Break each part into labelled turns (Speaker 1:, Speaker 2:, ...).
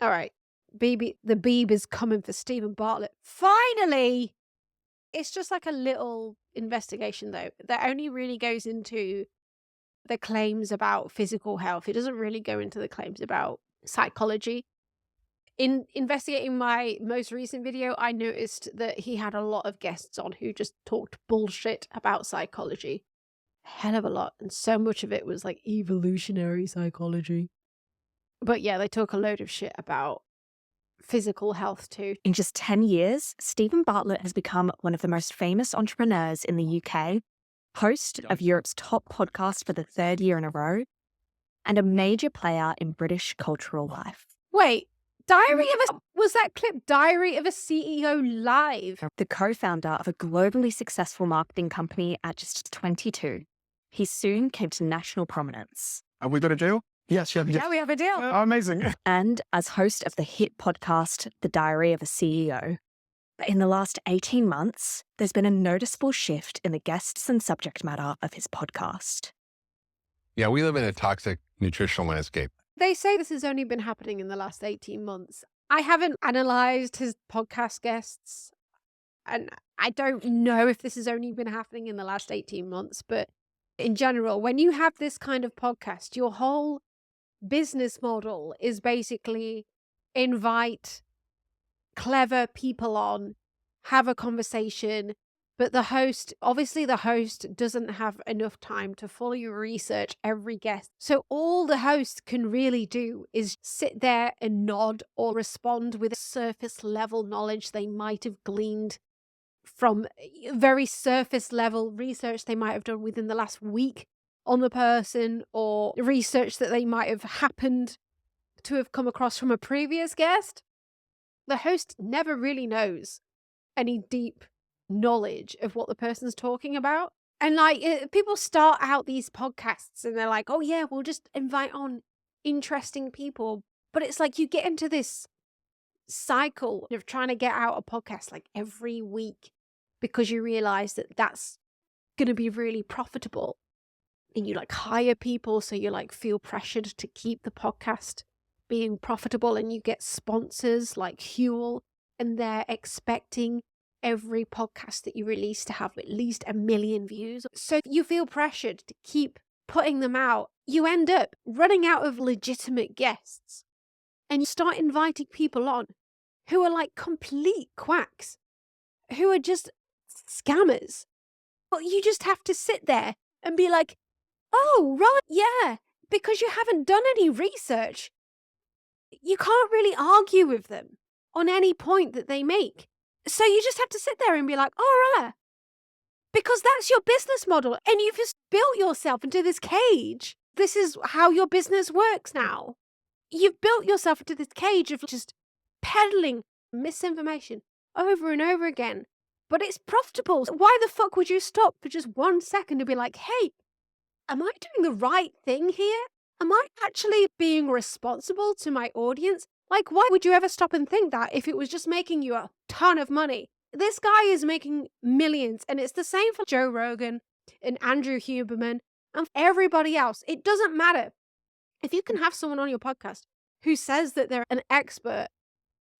Speaker 1: All right. The Beeb is coming for Stephen Bartlett. Finally! It's just like a little investigation, though, that only really goes into the claims about physical health. It doesn't really go into the claims about psychology. In investigating my most recent video, I noticed that he had a lot of guests on who just talked bullshit about psychology. Hell of a lot. And so much of it was like evolutionary psychology. But yeah, they talk a load of shit about physical health too.
Speaker 2: In just 10 years, Stephen Bartlett has become one of the most famous entrepreneurs in the UK, host of Europe's top podcast for the third year in a row, and a major player in British cultural life.
Speaker 1: Wait, was that clip Diary of a CEO Live?
Speaker 2: The co-founder of a globally successful marketing company at just 22. He soon came to national prominence.
Speaker 3: Have we got a deal? Yes,
Speaker 1: Yeah, we have a deal.
Speaker 3: Oh, amazing.
Speaker 2: And as host of the hit podcast, The Diary of a CEO. In the last 18 months, there's been a noticeable shift in the guests and subject matter of his podcast.
Speaker 4: Yeah, we live in a toxic nutritional landscape.
Speaker 1: They say this has only been happening in the last 18 months. I haven't analysed his podcast guests, and I don't know if this has only been happening in the last 18 months, but in general, when you have this kind of podcast, your whole business model is basically invite clever people on, have a conversation, but the host doesn't have enough time to fully research every guest. So all the host can really do is sit there and nod or respond with surface level knowledge they might have gleaned from very surface level research they might have done within the last week on the person, or research that they might have happened to have come across from a previous guest. The host never really knows any deep knowledge of what the person's talking about. And people start out these podcasts and they're like, oh yeah, we'll just invite on interesting people. But it's like you get into this cycle of trying to get out a podcast like every week because you realize that that's going to be really profitable. And you hire people, so you feel pressured to keep the podcast being profitable, and you get sponsors like Huel, and they're expecting every podcast that you release to have at least 1 million views. So you feel pressured to keep putting them out. You end up running out of legitimate guests, and you start inviting people on who are complete quacks, who are just scammers. But you just have to sit there and be like, oh, right, yeah, because you haven't done any research. You can't really argue with them on any point that they make. So you just have to sit there and be like, all right, because that's your business model. And you've just built yourself into this cage. This is how your business works now. You've built yourself into this cage of just peddling misinformation over and over again. But it's profitable. Why the fuck would you stop for just 1 second to be like, hey, am I doing the right thing here? Am I actually being responsible to my audience? Why would you ever stop and think that if it was just making you a ton of money? This guy is making millions, and it's the same for Joe Rogan and Andrew Huberman and everybody else. It doesn't matter. If you can have someone on your podcast who says that they're an expert,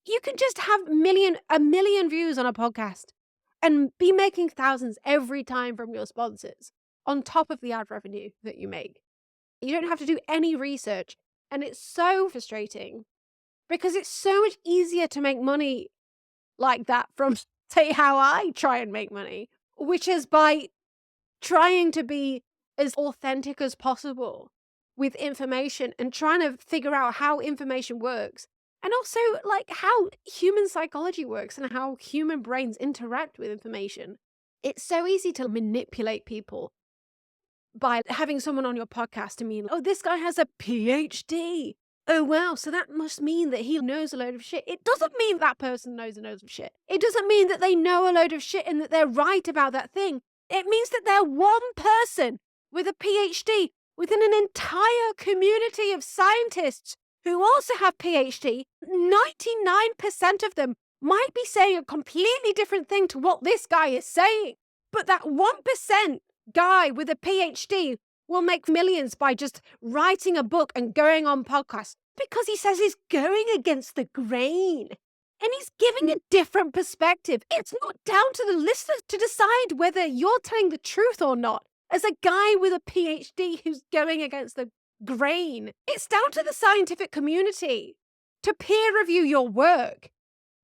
Speaker 1: you can just have a million views on a podcast and be making thousands every time from your sponsors, on top of the ad revenue that you make. You don't have to do any research. And it's so frustrating because it's so much easier to make money like that from, say, how I try and make money, which is by trying to be as authentic as possible with information and trying to figure out how information works. And also how human psychology works and how human brains interact with information. It's so easy to manipulate people by having someone on your podcast and mean, oh, this guy has a PhD. Oh, wow, so that must mean that he knows a load of shit. It doesn't mean that person knows a load of shit. It doesn't mean that they know a load of shit and that they're right about that thing. It means that they're one person with a PhD within an entire community of scientists who also have PhD. 99% of them might be saying a completely different thing to what this guy is saying. But that 1% guy with a PhD will make millions by just writing a book and going on podcasts. because he says he's going against the grain. And he's giving a different perspective. It's not down to the listeners to decide whether you're telling the truth or not. As a guy with a PhD who's going against the grain, it's down to the scientific community to peer review your work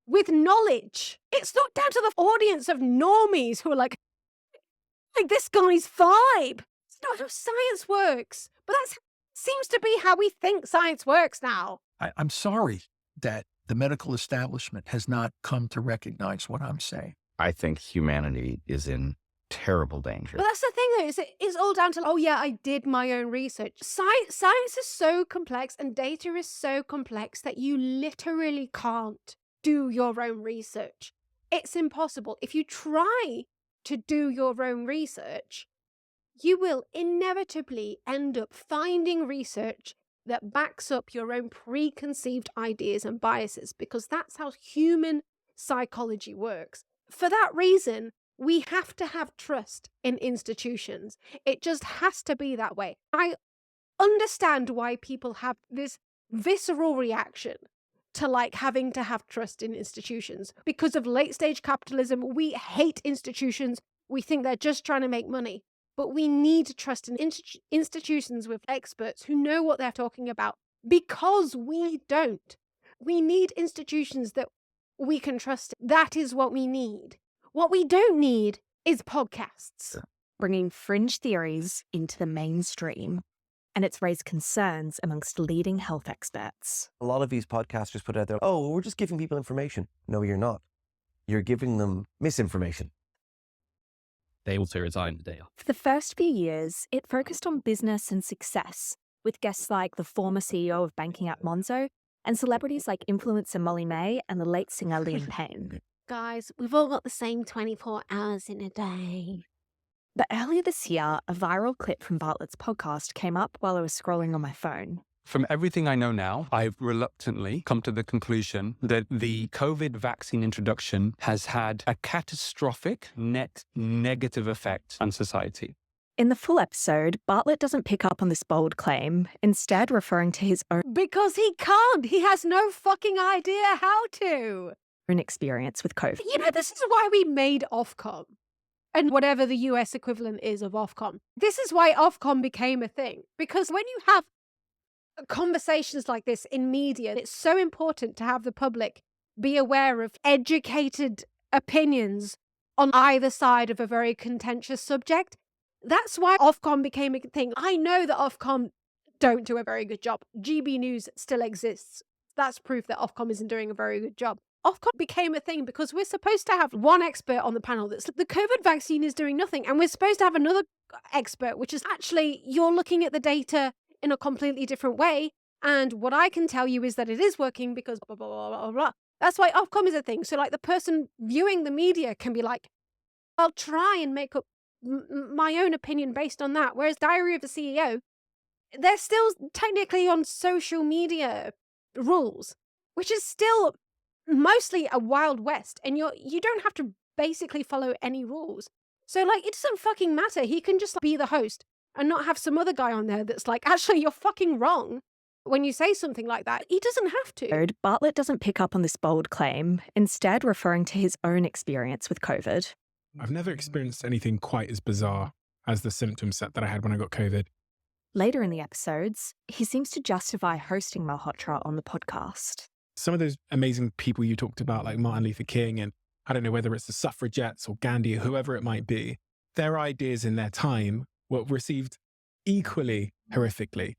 Speaker 1: with knowledge. It's not down to the audience of normies who are like this guy's vibe. It's not how science works. But that seems to be how we think science works now.
Speaker 3: I'm sorry that the medical establishment has not come to recognize what I'm saying.
Speaker 5: I think humanity is in terrible danger.
Speaker 1: But that's the thing, though, it's all down to, oh yeah, I did my own research. Science is so complex and data is so complex that you literally can't do your own research. It's impossible. If you try to do your own research, you will inevitably end up finding research that backs up your own preconceived ideas and biases, because that's how human psychology works. For that reason, we have to have trust in institutions. It just has to be that way. I understand why people have this visceral reaction to having to have trust in institutions. Because of late stage capitalism, we hate institutions. We think they're just trying to make money. But we need to trust in institutions with experts who know what they're talking about, because we don't. We need institutions that we can trust. That is what we need. What we don't need is podcasts.
Speaker 2: Bringing fringe theories into the mainstream, and it's raised concerns amongst leading health experts.
Speaker 6: A lot of these podcasters put out there, oh, we're just giving people information. No, you're not. You're giving them misinformation.
Speaker 7: They also resigned the day after.
Speaker 2: For the first few years, it focused on business and success, with guests like the former CEO of banking app Monzo and celebrities like influencer Molly May and the late singer Liam Payne.
Speaker 1: Guys, we've all got the same 24 hours in a day.
Speaker 2: But earlier this year, a viral clip from Bartlett's podcast came up while I was scrolling on my phone.
Speaker 8: From everything I know now, I've reluctantly come to the conclusion that the COVID vaccine introduction has had a catastrophic net negative effect on society.
Speaker 2: In the full episode, Bartlett doesn't pick up on this bold claim, instead referring to his
Speaker 1: Because he can't. He has no fucking idea how to.
Speaker 2: own experience with COVID.
Speaker 1: You know, this is why we made Ofcom. And whatever the US equivalent is of Ofcom. This is why Ofcom became a thing. Because when you have conversations like this in media, it's so important to have the public be aware of educated opinions on either side of a very contentious subject. That's why Ofcom became a thing. I know that Ofcom don't do a very good job. GB News still exists. That's proof that Ofcom isn't doing a very good job. Ofcom became a thing because we're supposed to have one expert on the panel that's the COVID vaccine is doing nothing. And we're supposed to have another expert, which is actually you're looking at the data in a completely different way. And what I can tell you is that it is working because blah, blah, blah, blah, blah. That's why Ofcom is a thing. So the person viewing the media can be like, I'll try and make up my own opinion based on that. Whereas Diary of a CEO, they're still technically on social media rules, which is still mostly a Wild West. And you don't have to basically follow any rules. So it doesn't fucking matter. He can just be the host and not have some other guy on there that's like, actually, you're fucking wrong when you say something like that. He doesn't have to.
Speaker 2: Bartlett doesn't pick up on this bold claim, instead referring to his own experience with COVID.
Speaker 9: I've never experienced anything quite as bizarre as the symptom set that I had when I got COVID.
Speaker 2: Later in the episodes, he seems to justify hosting Malhotra on the podcast.
Speaker 9: Some of those amazing people you talked about, like Martin Luther King, and I don't know whether it's the suffragettes or Gandhi or whoever it might be, their ideas in their time were received equally horrifically.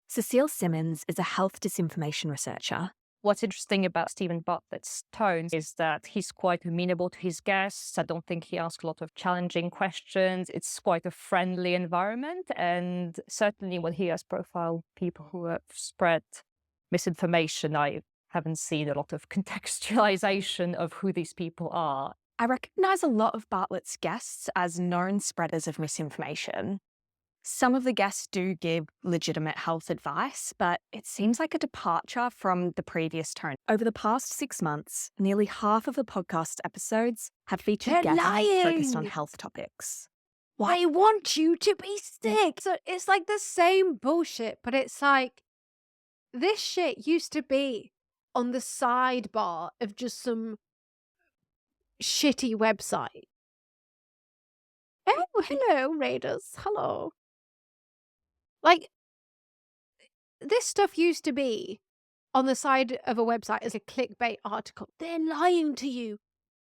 Speaker 2: Cecile Simmons is a health disinformation researcher.
Speaker 10: What's interesting about Stephen Bartlett's tone is that he's quite amenable to his guests. I don't think he asks a lot of challenging questions. It's quite a friendly environment. And certainly when he has profiled people who have spread misinformation, I haven't seen a lot of contextualization of who these people are.
Speaker 2: I recognize a lot of Bartlett's guests as known spreaders of misinformation. Some of the guests do give legitimate health advice, but it seems like a departure from the previous tone. Over the past 6 months, nearly half of the podcast episodes have featured guests focused on health topics.
Speaker 1: I want you to be sick. So it's the same bullshit, but it's This shit used to be on the sidebar of just some shitty website. Oh, hello, Raiders. Hello. Like, this stuff used to be on the side of a website as a clickbait article. They're lying to you.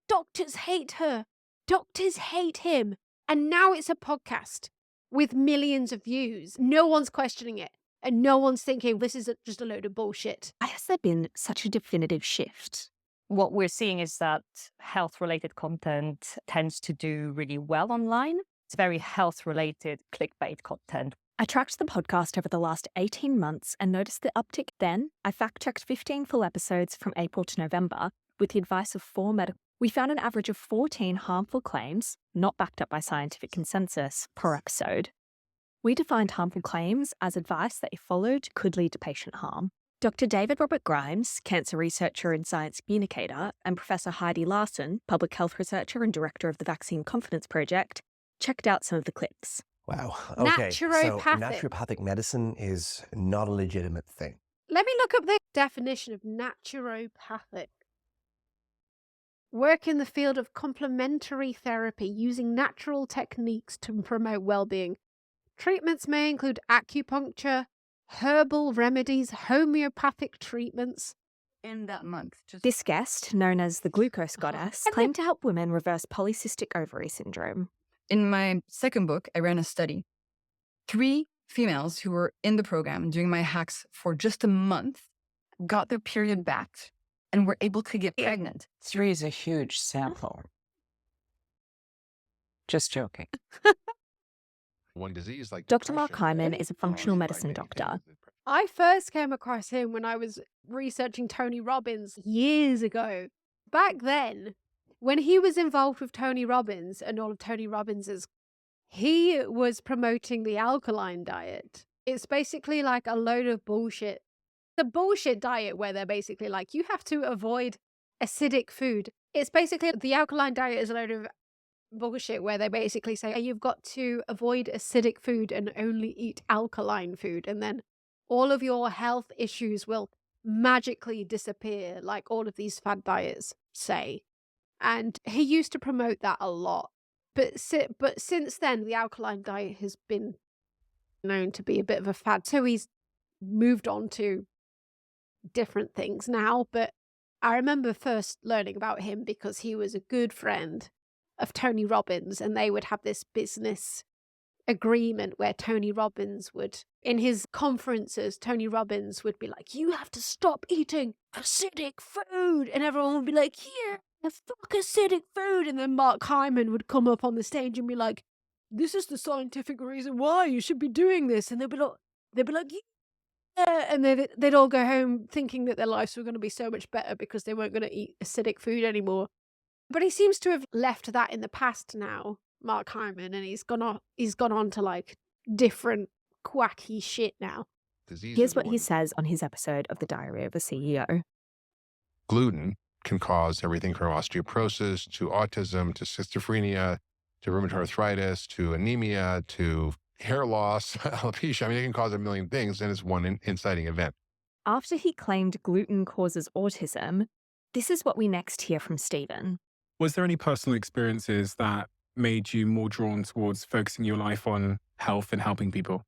Speaker 1: Doctors hate her. Doctors hate him. And now it's a podcast with millions of views. No one's questioning it. And no one's thinking this is just a load of bullshit.
Speaker 2: Why has there been such a definitive shift?
Speaker 10: What we're seeing is that health-related content tends to do really well online. It's very health-related clickbait content.
Speaker 2: I tracked the podcast over the last 18 months and noticed the uptick then. I fact-checked 15 full episodes from April to November with the advice of 4 medical. We found an average of 14 harmful claims, not backed up by scientific consensus, per episode. We defined harmful claims as advice that, if followed, could lead to patient harm. Dr. David Robert Grimes, cancer researcher and science communicator, and Professor Heidi Larson, public health researcher and director of the Vaccine Confidence Project, checked out some of the clips.
Speaker 6: Wow. Okay. So
Speaker 1: Naturopathic.
Speaker 6: naturopathic medicine is not a legitimate thing.
Speaker 1: Let me look up the definition of naturopathic. Work in the field of complementary therapy using natural techniques to promote well-being. Treatments may include acupuncture, herbal remedies, homeopathic treatments.
Speaker 11: In that month.
Speaker 2: This guest, known as the glucose goddess, claimed to help women reverse polycystic ovary syndrome.
Speaker 11: In my second book, I ran a study. 3 females who were in the program doing my hacks for just a month got their period back and were able to get pregnant.
Speaker 12: 3 is a huge sample. Just joking.
Speaker 4: One disease like
Speaker 2: Dr. Mark Hyman is a functional medicine doctor.
Speaker 1: I first came across him when I was researching Tony Robbins years ago. Back then, when he was involved with Tony Robbins and all of Tony Robbins's, he was promoting the alkaline diet. It's basically like a load of bullshit. The bullshit diet where they're basically like, you have to avoid acidic food. It's basically the alkaline diet is a load of bullshit where they basically say, you've got to avoid acidic food and only eat alkaline food. And then all of your health issues will magically disappear, like all of these fad diets say. And he used to promote that a lot. But since then, the alkaline diet has been known to be a bit of a fad. So he's moved on to different things now. But I remember first learning about him because he was a good friend of Tony Robbins, and they would have this business agreement where Tony Robbins would, in his conferences, Tony Robbins would be like, you have to stop eating acidic food. And everyone would be like, yeah, fuck acidic food. And then Mark Hyman would come up on the stage and be like, this is the scientific reason why you should be doing this. And they'd be like, yeah. And they'd all go home thinking that their lives were going to be so much better because they weren't going to eat acidic food anymore. But he seems to have left that in the past now, Mark Hyman, and he's gone on to like different quacky shit now.
Speaker 2: Here's what he says on his episode of The Diary of a CEO.
Speaker 4: Gluten can cause everything from osteoporosis to autism to schizophrenia to rheumatoid arthritis to anemia to hair loss, alopecia. I mean, it can cause a million things, and it's one inciting event.
Speaker 2: After he claimed gluten causes autism, this is what we next hear from Stephen.
Speaker 9: Was there any personal experiences that made you more drawn towards focusing your life on health and helping people?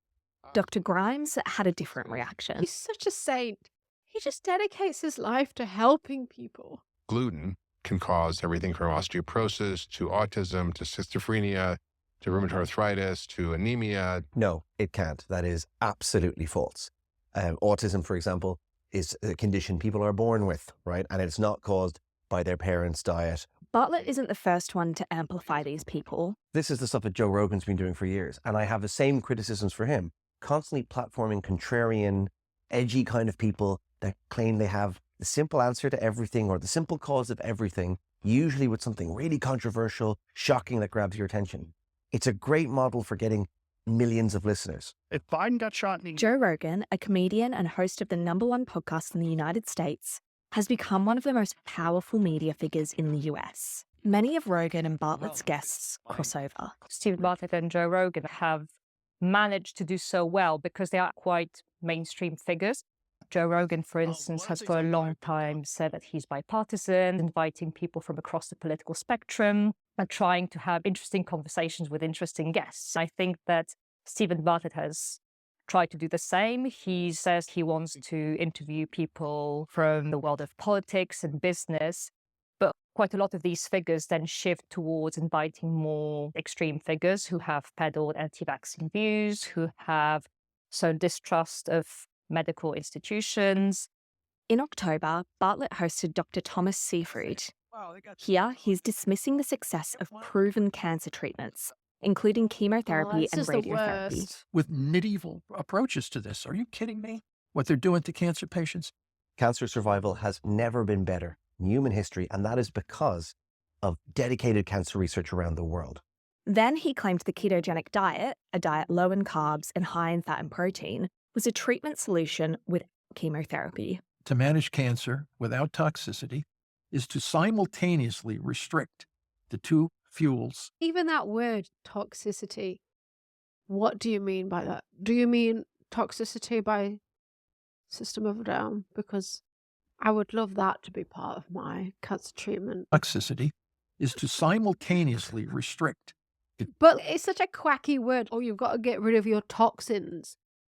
Speaker 2: Dr. Grimes had a different reaction.
Speaker 1: He's such a saint. He just dedicates his life to helping people.
Speaker 4: Gluten can cause everything from osteoporosis to autism to schizophrenia to rheumatoid arthritis to anemia.
Speaker 6: No, it can't. That is absolutely false. Autism, for example, is a condition people are born with, right? And it's not caused by their parents' diet.
Speaker 2: Bartlett isn't the first one to amplify these people.
Speaker 6: This is the stuff that Joe Rogan's been doing for years. And I have the same criticisms for him. Constantly platforming contrarian, edgy kind of people that claim they have the simple answer to everything or the simple cause of everything, usually with something really controversial, shocking that grabs your attention. It's a great model for getting millions of listeners.
Speaker 13: If Biden got shot...
Speaker 2: Joe Rogan, a comedian and host of the #1 podcast in the United States, has become one of the most powerful media figures in the US. Many of Rogan and Bartlett's guests cross over.
Speaker 10: Steve Bartlett and Joe Rogan have managed to do so well because they are quite mainstream figures. Joe Rogan, for instance, has for a long time said that he's bipartisan, inviting people from across the political spectrum and trying to have interesting conversations with interesting guests. I think that Stephen Bartlett has tried to do the same. He says he wants to interview people from the world of politics and business, but quite a lot of these figures then shift towards inviting more extreme figures who have peddled anti-vaccine views, who have sown distrust of medical institutions.
Speaker 2: In October, Bartlett hosted Dr. Thomas Seyfried. Here, he's dismissing the success of proven cancer treatments, including chemotherapy and radiotherapy.
Speaker 3: With medieval approaches to this, are you kidding me? What they're doing to cancer patients?
Speaker 6: Cancer survival has never been better in human history, and that is because of dedicated cancer research around the world.
Speaker 2: Then he claimed the ketogenic diet, a diet low in carbs and high in fat and protein, was a treatment solution with chemotherapy.
Speaker 3: To manage cancer without toxicity is to simultaneously restrict the two fuels.
Speaker 1: Even that word, toxicity, what do you mean by that? Do you mean toxicity by System of a Down? Because I would love that to be part of my cancer treatment.
Speaker 3: Toxicity is to simultaneously restrict.
Speaker 1: But it's such a quacky word. Oh, you've got to get rid of your toxins.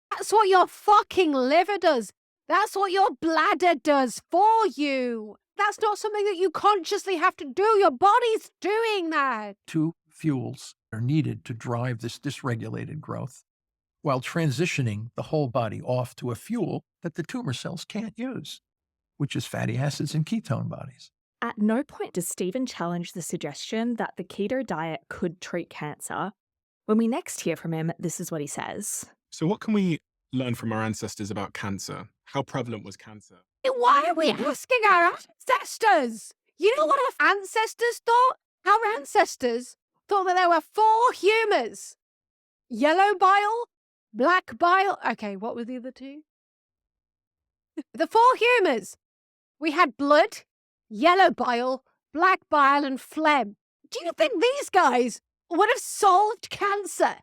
Speaker 1: That's what your fucking liver does. That's what your bladder does for you. That's not something that you consciously have to do. Your body's doing that.
Speaker 3: Two fuels are needed to drive this dysregulated growth, while transitioning the whole body off to a fuel that the tumor cells can't use, which is fatty acids and ketone bodies.
Speaker 2: At no point does Stephen challenge the suggestion that the keto diet could treat cancer. When we next hear from him, this is what he says.
Speaker 9: So what can we learn from our ancestors about cancer? How prevalent was cancer?
Speaker 1: Why are we asking our ancestors? You know what our ancestors thought? Our ancestors thought that there were 4 humours. Yellow bile, black bile. Okay, what were the other 2? The 4 humours. We had blood, yellow bile, black bile, and phlegm. Do you think these guys would have solved cancer?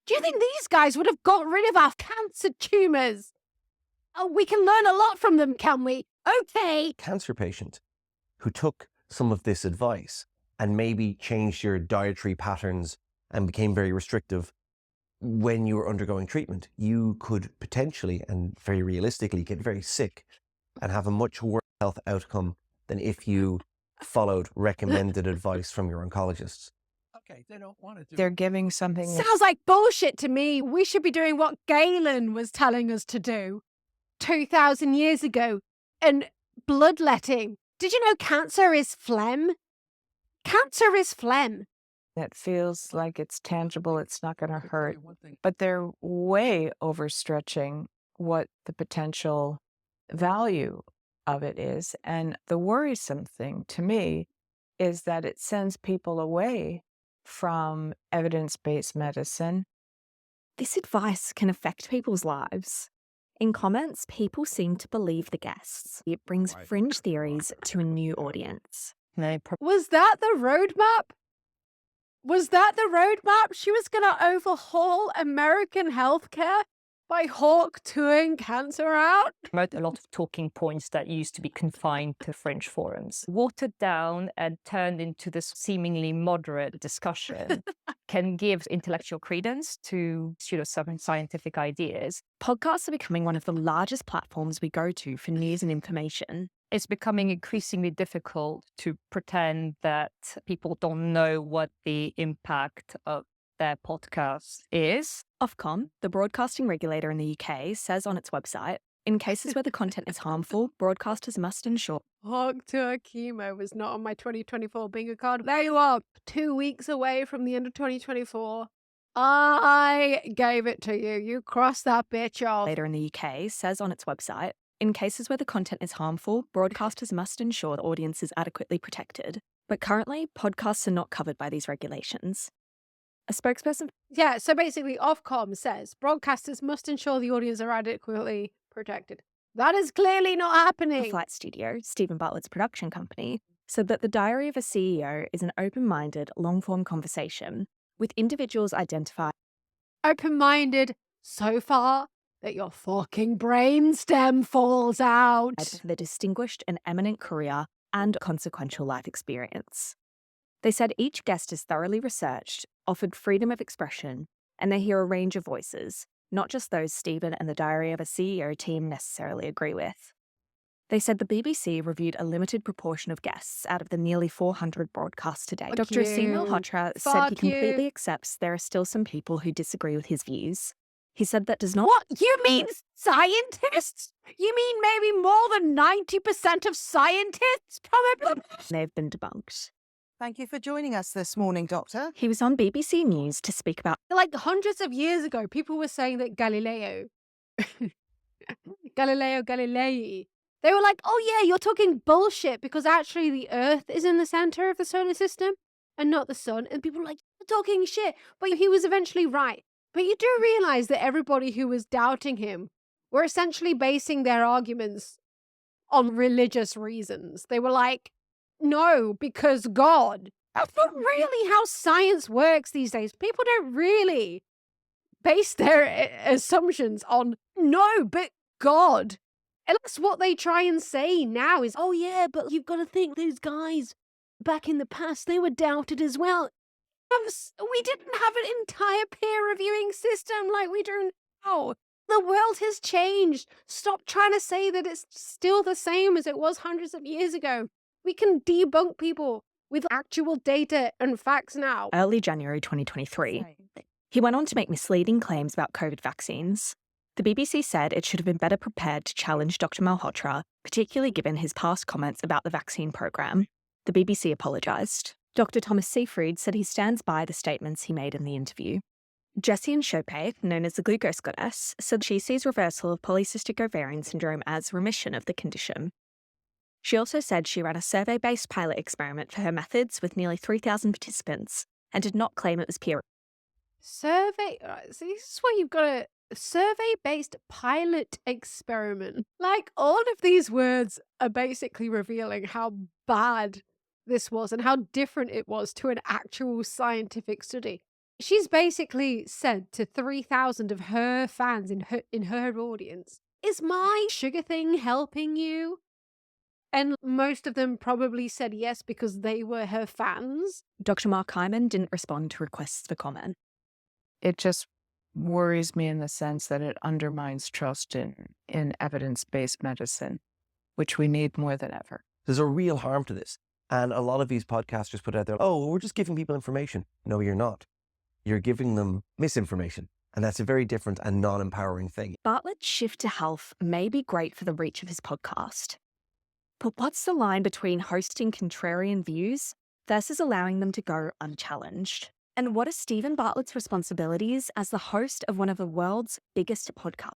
Speaker 1: Do you think these guys would have got rid of our cancer tumours? Oh, we can learn a lot from them, can we? Okay.
Speaker 6: Cancer patient who took some of this advice and maybe changed your dietary patterns and became very restrictive when you were undergoing treatment, you could potentially and very realistically get very sick and have a much worse health outcome than if you followed recommended advice from your oncologists.
Speaker 3: Okay, they don't want to do
Speaker 12: They're giving something.
Speaker 1: Sounds like bullshit to me. We should be doing what Galen was telling us to do 2,000 years ago. And bloodletting. Did you know cancer is phlegm? Cancer is phlegm.
Speaker 12: That feels like it's tangible, it's not going to hurt. But they're way overstretching what the potential value of it is. And the worrisome thing to me is that it sends people away from evidence-based medicine.
Speaker 2: This advice can affect people's lives. In comments, people seem to believe the guests. It brings fringe theories to a new audience.
Speaker 1: Was that the roadmap? Was that the roadmap? She was going to overhaul American healthcare by hawk-tuing cancer out?
Speaker 10: A lot of talking points that used to be confined to fringe forums, watered down and turned into this seemingly moderate discussion, can give intellectual credence to pseudoscientific ideas.
Speaker 2: Podcasts are becoming one of the largest platforms we go to for news and information.
Speaker 10: It's becoming increasingly difficult to pretend that people don't know what the impact of their podcast is.
Speaker 2: Ofcom, the broadcasting regulator in the UK, says on its website, in cases where the content is harmful, broadcasters must ensure.
Speaker 1: Hawk-tuing chemo was not on my 2024 bingo card. There you are, 2 weeks away from the end of 2024. I gave it to you. You crossed that bitch off.
Speaker 2: Later in the UK, says on its website, in cases where the content is harmful, broadcasters must ensure the audience is adequately protected. But currently, podcasts are not covered by these regulations. A spokesperson.
Speaker 1: Yeah, so basically, Ofcom says broadcasters must ensure the audience are adequately protected. That is clearly not happening.
Speaker 2: The Flight Studio, Stephen Bartlett's production company, said that The Diary of a CEO is an open-minded, long-form conversation with individuals identified.
Speaker 1: Open-minded so far. that your fucking brainstem falls out.
Speaker 2: The distinguished and eminent career and consequential life experience. They said each guest is thoroughly researched, offered freedom of expression, and they hear a range of voices, not just those Stephen and the Diary of a CEO team necessarily agree with. They said the BBC reviewed a limited proportion of guests out of the nearly 400 broadcasts to date. Dr. Asim Malhotra said he completely accepts there are still some people who disagree with his views. He said that does not—
Speaker 1: What? You mean scientists? You mean maybe more than 90% of scientists? Probably.
Speaker 2: They've been debunked.
Speaker 13: Thank you for joining us this morning, Doctor.
Speaker 2: He was on BBC News to speak about—
Speaker 1: Like hundreds of years ago, people were saying that Galileo Galilei, they were like, oh yeah, you're talking bullshit because actually the Earth is in the center of the solar system and not the sun. And people were like, you're talking shit. But he was eventually right. But you do realize that everybody who was doubting him were essentially basing their arguments on religious reasons. They were like, no, because God. That's not really how science works these days. People don't really base their assumptions on, no, but God. And that's what they try and say now is, oh yeah, but you've got to think those guys back in the past, they were doubted as well. We didn't have an entire peer reviewing system like we do now. The world has changed. Stop trying to say that it's still the same as it was hundreds of years ago. We can debunk people with actual data and facts now.
Speaker 2: Early January 2023. He went on to make misleading claims about COVID vaccines. The BBC said it should have been better prepared to challenge Dr. Malhotra, particularly given his past comments about the vaccine program. The BBC apologised. Dr. Thomas Seyfried said he stands by the statements he made in the interview. Jessie Chope, known as the glucose goddess, said she sees reversal of polycystic ovarian syndrome as remission of the condition. She also said she ran a survey-based pilot experiment for her methods with nearly 3,000 participants and did not claim it was peer.
Speaker 1: Survey? So this is where you've got a survey-based pilot experiment. Like, all of these words are basically revealing how bad this was and how different it was to an actual scientific study. She's basically said to 3,000 of her fans in her audience, is my sugar thing helping you? And most of them probably said yes because they were her fans.
Speaker 2: Dr. Mark Hyman didn't respond to requests for comment.
Speaker 12: It just worries me in the sense that it undermines trust in evidence-based medicine, which we need more than ever.
Speaker 6: There's a real harm to this. And a lot of these podcasters put out there, oh, we're just giving people information. No, you're not. You're giving them misinformation. And that's a very different and non-empowering thing.
Speaker 2: Bartlett's shift to health may be great for the reach of his podcast. But what's the line between hosting contrarian views versus allowing them to go unchallenged? And what are Stephen Bartlett's responsibilities as the host of one of the world's biggest podcasts?